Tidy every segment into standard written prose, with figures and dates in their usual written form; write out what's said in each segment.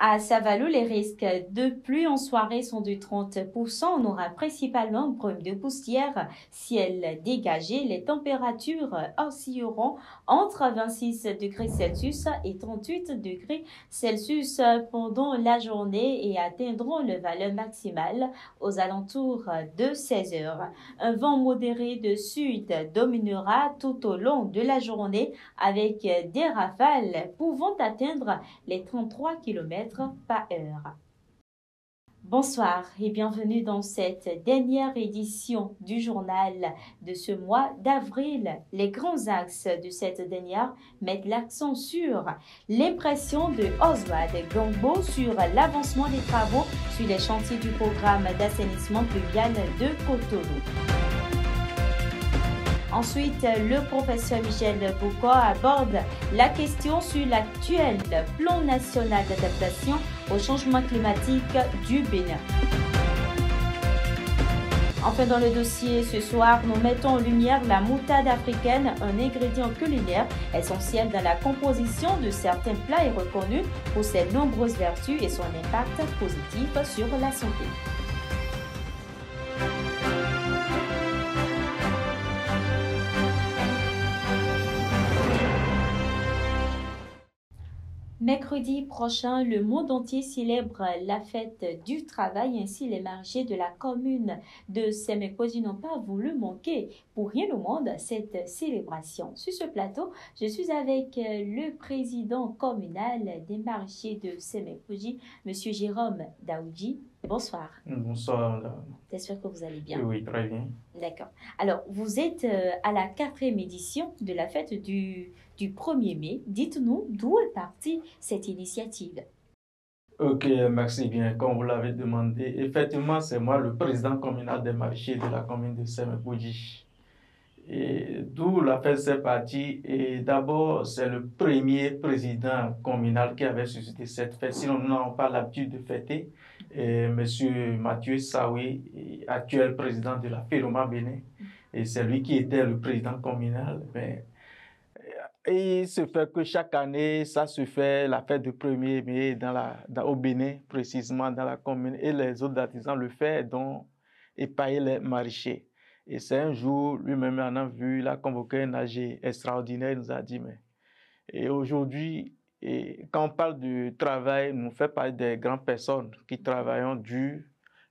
à Savalou, les risques de pluie en soirée sont de 30%. On aura principalement brume de poussière, ciel dégagé. Les températures oscilleront entre 26 degrés Celsius et 38 degrés Celsius pendant la journée et atteindront le valeur maximale aux alentours de 16 heures. Un vent modéré de sud dominera tout au long de la journée avec des rafales pouvant atteindre les 33 km par heure. Bonsoir et bienvenue dans cette dernière édition du journal de ce mois d'avril. Les grands axes de cette dernière mettent l'accent sur l'impression de Oswald Gombo sur l'avancement des travaux sur les chantiers du programme d'assainissement pluvial de Cotonou. Ensuite, le professeur Michel Boucault aborde la question sur l'actuel plan national d'adaptation au changement climatique du Bénin. Enfin, dans le dossier ce soir, nous mettons en lumière la moutarde africaine, un ingrédient culinaire essentiel dans la composition de certains plats et reconnu pour ses nombreuses vertus et son impact positif sur la santé. Mercredi prochain, le monde entier célèbre la fête du travail. Ainsi, les marchés de la commune de Sémékoji n'ont pas voulu manquer pour rien au monde cette célébration. Sur ce plateau, je suis avec le président communal des marchés de Sémékoji, M. Jérôme Daoudji. Bonsoir. Bonsoir, madame. J'espère que vous allez bien. Oui, très bien. D'accord. Alors, vous êtes à la 4e édition de la fête du 1er mai. Dites-nous d'où est partie cette initiative. Ok, merci bien. Comme vous l'avez demandé, effectivement, c'est moi le président communal des marchés de la commune de Sémékoji. Et d'où la fête s'est partie. Et d'abord, c'est le premier président communal qui avait suscité cette fête. Sinon, nous n'avons pas l'habitude de fêter. Monsieur Mathieu Saoui, actuel président de la Feroma Bénin, et c'est lui qui était le président communal. Et il se fait que chaque année, ça se fait la fête du 1er mai au Bénin, précisément dans la commune, et les autres artisans le font, dont épailler les maraîchers. Et c'est un jour, lui-même en a vu, il a convoqué un AG extraordinaire, il nous a dit, mais et aujourd'hui, quand on parle du travail, nous fait parler des grandes personnes qui travaillent dur,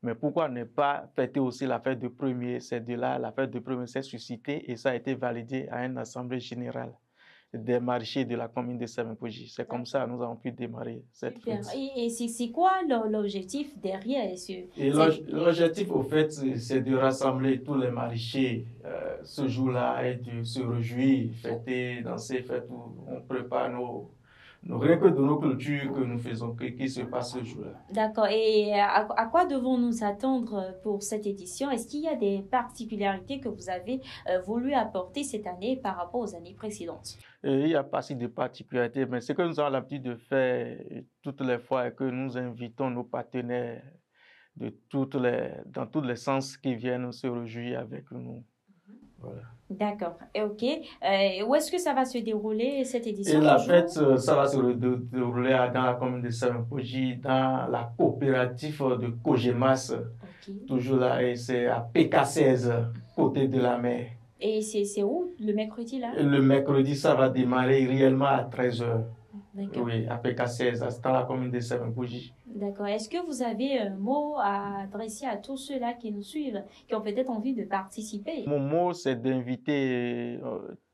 mais pourquoi ne pas fêter aussi la fête du 1er? C'est de là, la fête du 1er s'est suscitée et ça a été validé à une assemblée générale des marchés de la commune de Sémékoji. C'est comme ça que nous avons pu démarrer cette fête. Et c'est quoi l'objectif derrière l'objectif, au fait, c'est de rassembler tous les marchés ce jour-là et de se réjouir, fêter, danser, fêter où on prépare rien que de nos cultures que nous faisons, qui se passe ce jour-là. D'accord. Et à quoi devons-nous attendre pour cette édition? Est-ce qu'il y a des particularités que vous avez voulu apporter cette année par rapport aux années précédentes? Il n'y a pas si de particularités, mais ce que nous avons l'habitude de faire toutes les fois est que nous invitons nos partenaires dans tous les sens qui viennent se réjouir avec nous. Voilà. D'accord, ok. Où est-ce que ça va se dérouler cette édition? Et la fête, ça va se dérouler dans la commune de Sémékoji, dans la coopérative de Cogemas, toujours là, et c'est à PK16, côté de la mer. Et c'est où, le mercredi là? Le mercredi, ça va démarrer réellement à 13h. D'accord. Oui, à PK16, dans la commune de Sémékoji. D'accord. Est-ce que vous avez un mot à adresser à tous ceux-là qui nous suivent, qui ont peut-être envie de participer? Mon mot, c'est d'inviter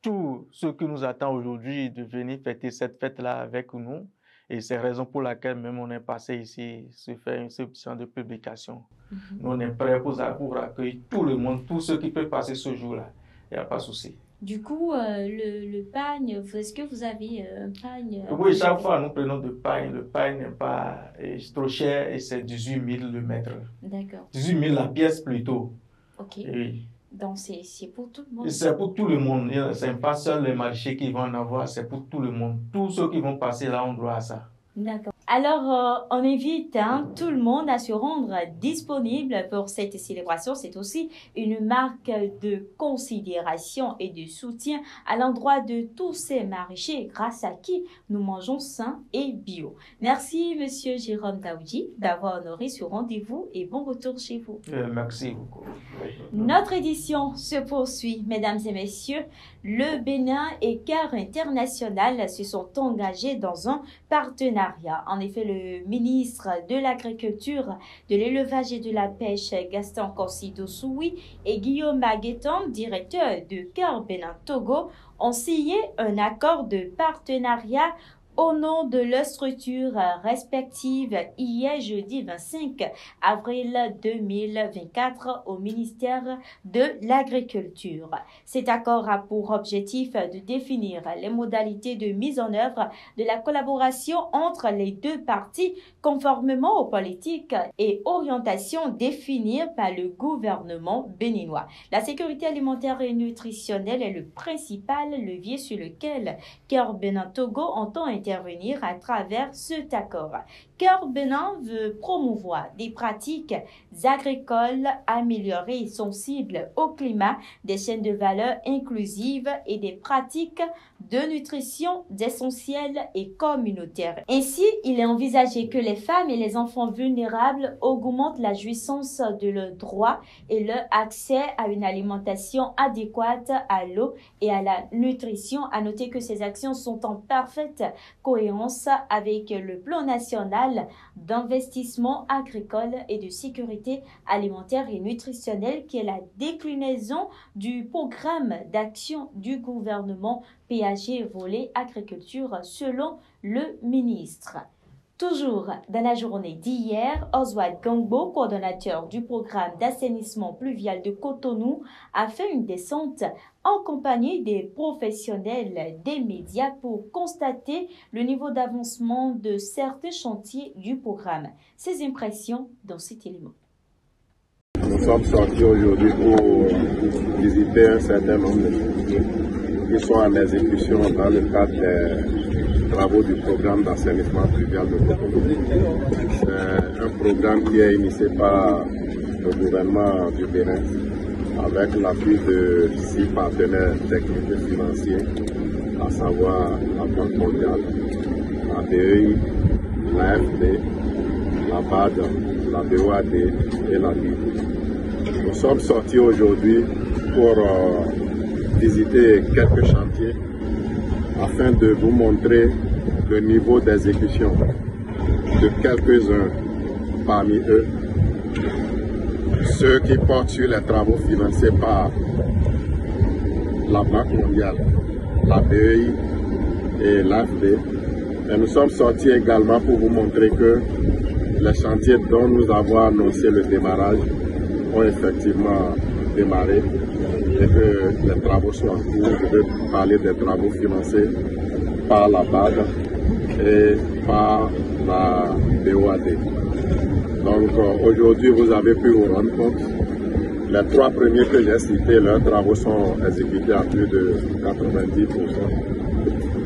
tous ceux qui nous attendent aujourd'hui de venir fêter cette fête-là avec nous. Et c'est la raison pour laquelle même on est passé ici, se faire une session de publication. Nous, on est prêts pour accueillir tout le monde, tous ceux qui peuvent passer ce jour-là. Il n'y a pas de souci. Du coup, le pagne, est-ce que vous avez un pagne? Oui, chaque fois, nous prenons de pagne. Le pagne n'est pas trop cher et c'est 18 000 le mètre. D'accord. 18 000 la pièce plutôt. Ok. Oui. Donc, c'est pour tout le monde? C'est pour tout le monde. Ce n'est pas seuls les marchés qui vont en avoir, c'est pour tout le monde. Tous ceux qui vont passer là ont droit à ça. D'accord. Alors, on invite tout le monde à se rendre disponible pour cette célébration. C'est aussi une marque de considération et de soutien à l'endroit de tous ces maraîchers grâce à qui nous mangeons sain et bio. Merci, Monsieur Jérôme Daoudi, d'avoir honoré ce rendez-vous et bon retour chez vous. Merci beaucoup. Notre édition se poursuit, mesdames et messieurs. Le Bénin et CAR International se sont engagés dans un partenariat. En effet, le ministre de l'Agriculture, de l'Élevage et de la Pêche, Gaston Kossi-Dossoui, et Guillaume Magueton, directeur de CAR Bénin Togo, ont signé un accord de partenariat au nom de leurs structures respectives hier jeudi 25 avril 2024 au ministère de l'Agriculture. Cet accord a pour objectif de définir les modalités de mise en œuvre de la collaboration entre les deux parties conformément aux politiques et orientations définies par le gouvernement béninois. La sécurité alimentaire et nutritionnelle est le principal levier sur lequel CAR Bénin Togo entend intervenir à travers cet accord. CAR Bénin veut promouvoir des pratiques agricoles améliorées et sensibles au climat, des chaînes de valeur inclusives et des pratiques de nutrition essentielles et communautaires. Ainsi, il est envisagé que les femmes et les enfants vulnérables augmentent la jouissance de leurs droits et leur accès à une alimentation adéquate à l'eau et à la nutrition. À noter que ces actions sont en parfaite cohérence avec le plan national d'investissement agricole et de sécurité alimentaire et nutritionnelle qui est la déclinaison du programme d'action du gouvernement PAG volet agriculture selon le ministre. Toujours dans la journée d'hier, Oswald Gangbo, coordonnateur du programme d'assainissement pluvial de Cotonou, a fait une descente en compagnie des professionnels des médias pour constater le niveau d'avancement de certains chantiers du programme. Ses impressions dans cet élément. Nous sommes sortis aujourd'hui pour visiter un certain nombre de chantiers qui sont en exécution dans le cadre des travaux du programme d'assainissement pluvial de Cotonou. C'est un programme qui est initié par le gouvernement du Bénin avec l'appui de 6 partenaires techniques et financiers, à savoir la Banque mondiale, la BEI, l'AFD, la BAD, la BOAD et la BID. Nous sommes sortis aujourd'hui pour visiter quelques chantiers afin de vous montrer le niveau d'exécution de quelques-uns parmi eux, ceux qui portent sur les travaux financés par la Banque mondiale, la BEI et l'AFD. Et nous sommes sortis également pour vous montrer que les chantiers dont nous avons annoncé le démarrage ont effectivement démarré et que les travaux sont en cours. Je vais parler des travaux financés par la BAD et par la BOAD. Donc aujourd'hui, vous avez pu vous rendre compte, les 3 premiers que j'ai cités, leurs travaux sont exécutés à plus de 90%.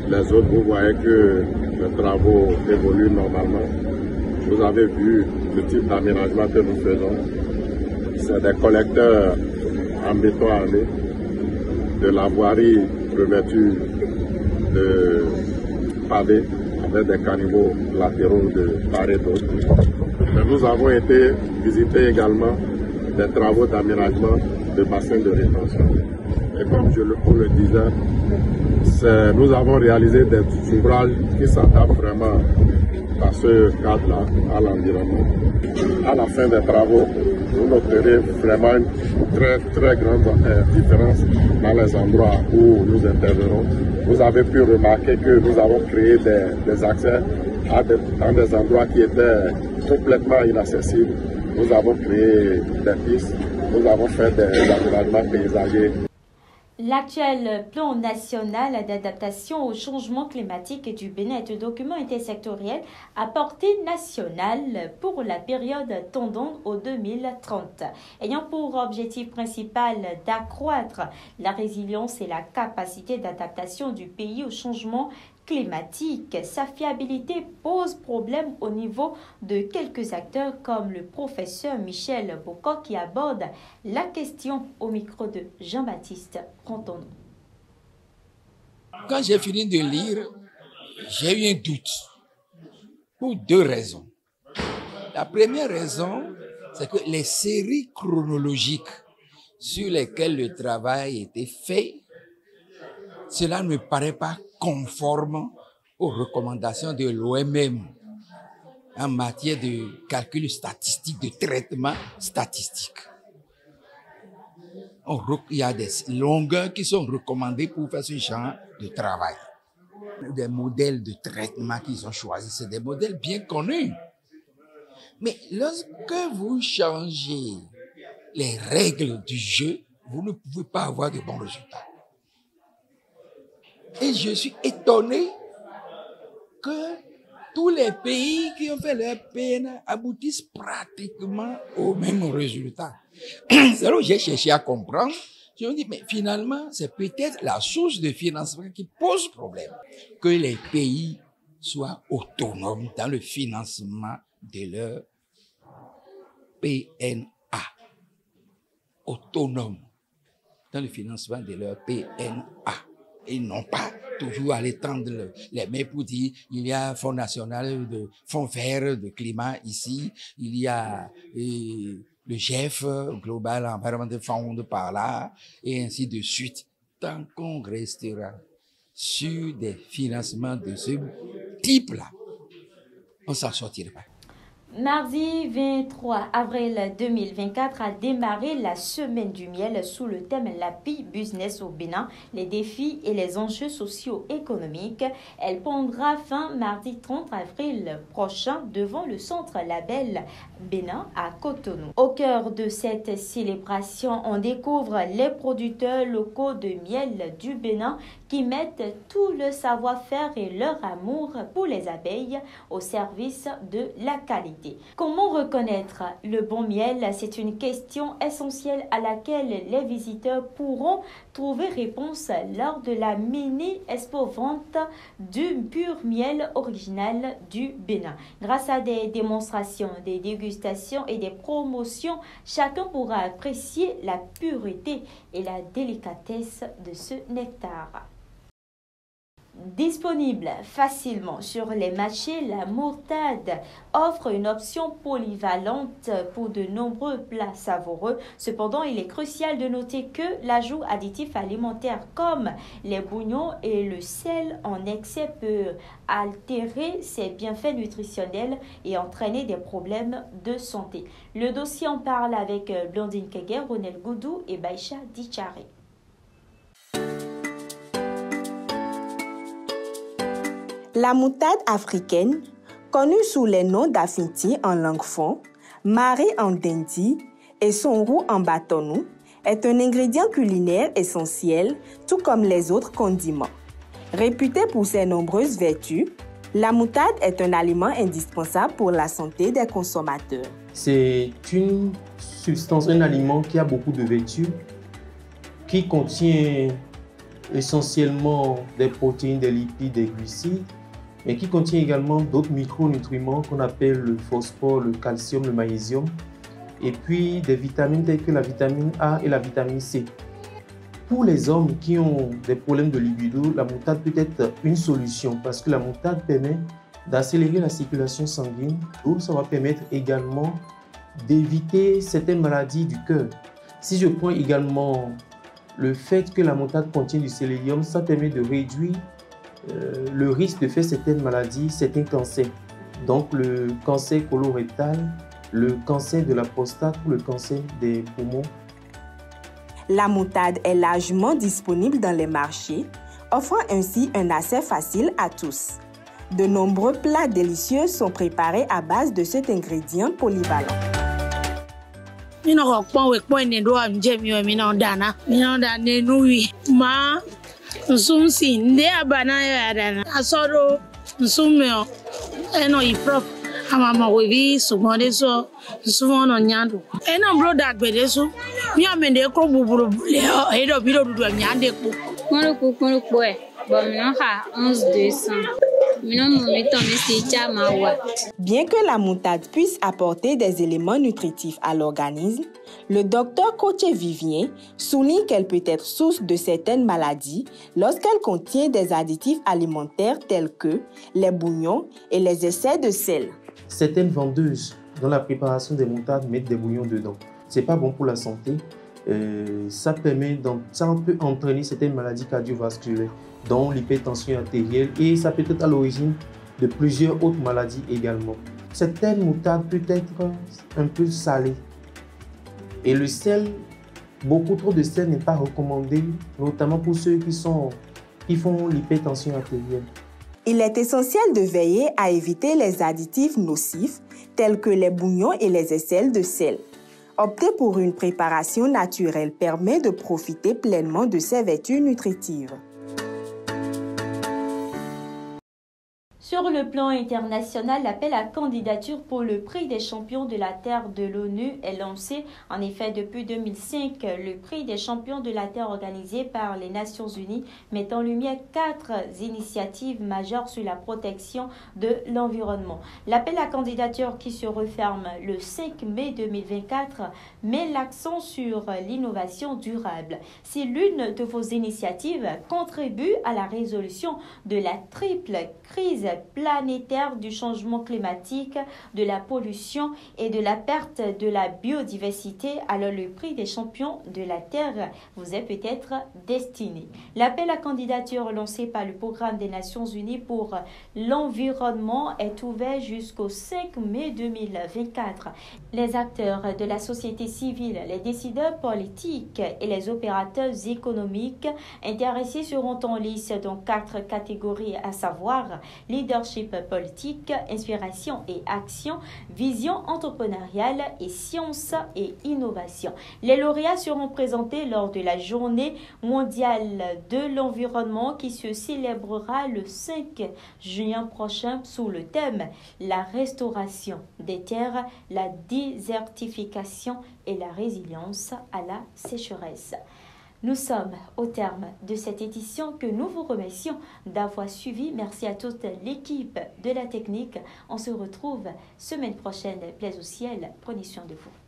Les autres, vous voyez que les travaux évoluent normalement. Vous avez vu le type d'aménagement que nous faisons. C'est des collecteurs en béton armé, de la voirie revêtue de pavés avec des caniveaux latéraux de part et d'autre. Nous avons été visiter également des travaux d'aménagement de bassins de rétention. Et comme je le disais, nous avons réalisé des ouvrages qui s'adaptent vraiment à ce cadre-là, à l'environnement. À la fin des travaux, vous noterez vraiment une très grande différence dans les endroits où nous intervenons. Vous avez pu remarquer que nous avons créé des accès dans des endroits qui étaient complètement inaccessibles. Nous avons créé des pistes, nous avons fait des aménagements paysagers. L'actuel plan national d'adaptation au changement climatique du Bénin est un document intersectoriel à portée nationale pour la période tendant au 2030, ayant pour objectif principal d'accroître la résilience et la capacité d'adaptation du pays au changement climatique. Sa fiabilité pose problème au niveau de quelques acteurs comme le professeur Michel Bocco qui aborde la question au micro de Jean-Baptiste Ranton. Quand j'ai fini de lire, j'ai eu un doute pour deux raisons. La première raison, c'est que les séries chronologiques sur lesquelles le travail était fait, cela ne me paraît pas conforme aux recommandations de l'OMM en matière de calcul statistique, de traitement statistique. Il y a des longueurs qui sont recommandées pour faire ce genre de travail. Des modèles de traitement qu'ils ont choisis, c'est des modèles bien connus. Mais lorsque vous changez les règles du jeu, vous ne pouvez pas avoir de bons résultats. Et je suis étonné que tous les pays qui ont fait leur peine aboutissent pratiquement au même résultat. C'est là où j'ai cherché à comprendre. Je me dis, mais finalement, c'est peut-être la source de financement qui pose problème. Que les pays soient autonomes dans le financement de leur PNA. Autonomes dans le financement de leur PNA. Et non pas toujours aller tendre les mains pour dire il y a un fonds national de fonds verts de climat ici, il y a le GEF, Global Environmental Fund par là, et ainsi de suite. Tant qu'on restera sur des financements de ce type-là, on s'en sortira pas. Mardi 23 avril 2024 a démarré la semaine du miel sous le thème l'API Business au Bénin, les défis et les enjeux socio-économiques. Elle prendra fin mardi 30 avril prochain devant le centre label Bénin à Cotonou. Au cœur de cette célébration, on découvre les producteurs locaux de miel du Bénin qui mettent tout le savoir-faire et leur amour pour les abeilles au service de la qualité. Comment reconnaître le bon miel? C'est une question essentielle à laquelle les visiteurs pourront trouver réponse lors de la mini-expo vente du pur miel original du Bénin. Grâce à des démonstrations, des dégustations et des promotions, chacun pourra apprécier la pureté et la délicatesse de ce nectar. Disponible facilement sur les marchés, la moutarde offre une option polyvalente pour de nombreux plats savoureux. Cependant, il est crucial de noter que l'ajout additif alimentaire comme les bouillons et le sel en excès peut altérer ses bienfaits nutritionnels et entraîner des problèmes de santé. Le dossier en parle avec Blandine Keguer, Ronel Goudou et Baïcha Dichare. La moutarde africaine, connue sous les noms d'Afinti en langue fon, Marie en Dendi et Sonrou en batonou, est un ingrédient culinaire essentiel, tout comme les autres condiments. Réputée pour ses nombreuses vertus, la moutarde est un aliment indispensable pour la santé des consommateurs. C'est une substance, un aliment qui a beaucoup de vertus, qui contient essentiellement des protéines, des lipides, des glucides, mais qui contient également d'autres micronutriments qu'on appelle le phosphore, le calcium, le magnésium, et puis des vitamines telles que la vitamine A et la vitamine C. Pour les hommes qui ont des problèmes de libido, la moutarde peut être une solution parce que la moutarde permet d'accélérer la circulation sanguine, donc ça va permettre également d'éviter certaines maladies du cœur. Si je prends également le fait que la moutarde contient du sélénium, ça permet de réduire le risque de faire certaines maladies, certains cancers. Donc le cancer colorectal, le cancer de la prostate ou le cancer des poumons. La moutarde est largement disponible dans les marchés, offrant ainsi un accès facile à tous. De nombreux plats délicieux sont préparés à base de cet ingrédient polyvalent. Nsumsi nde abana ya asoro nsumeo eno iprof amama wevi sumode so nsumono nyando eno broda agbede so mi amende ko buburu le edo bido dudu mi ande po kono ko e Bien que la moutarde puisse apporter des éléments nutritifs à l'organisme, le docteur Koche-Vivien souligne qu'elle peut être source de certaines maladies lorsqu'elle contient des additifs alimentaires tels que les bouillons et les excès de sel. Certaines vendeuses, dans la préparation des moutardes, mettent des bouillons dedans. C'est pas bon pour la santé. Ça peut entraîner certaines maladies cardiovasculaires, dont l'hypertension artérielle, et ça peut être à l'origine de plusieurs autres maladies également. Certaines moutardes peuvent être un peu salées. Et le sel, beaucoup trop de sel n'est pas recommandé, notamment pour ceux qui font l'hypertension artérielle. Il est essentiel de veiller à éviter les additifs nocifs tels que les bouillons et les aisselles de sel. Opter pour une préparation naturelle permet de profiter pleinement de ses vertus nutritives. Sur le plan international, l'appel à candidature pour le prix des champions de la Terre de l'ONU est lancé. En effet, depuis 2005, le prix des champions de la Terre organisé par les Nations Unies met en lumière 4 initiatives majeures sur la protection de l'environnement. L'appel à candidature qui se referme le 5 mai 2024 met l'accent sur l'innovation durable. Si l'une de vos initiatives contribue à la résolution de la triple crise planétaire du changement climatique, de la pollution et de la perte de la biodiversité, alors le prix des champions de la Terre vous est peut-être destiné. L'appel à candidature lancé par le Programme des Nations Unies pour l'environnement est ouvert jusqu'au 5 mai 2024. Les acteurs de la société civile, les décideurs politiques et les opérateurs économiques intéressés seront en lice dans 4 catégories, à savoir leadership politique, inspiration et action, vision entrepreneuriale et science et innovation. Les lauréats seront présentés lors de la journée mondiale de l'environnement qui se célébrera le 5 juin prochain sous le thème « La restauration des terres, la désertification et la résilience à la sécheresse ». Nous sommes au terme de cette édition que nous vous remercions d'avoir suivi. Merci à toute l'équipe de la technique. On se retrouve semaine prochaine. Plaise au ciel. Prenez soin de vous.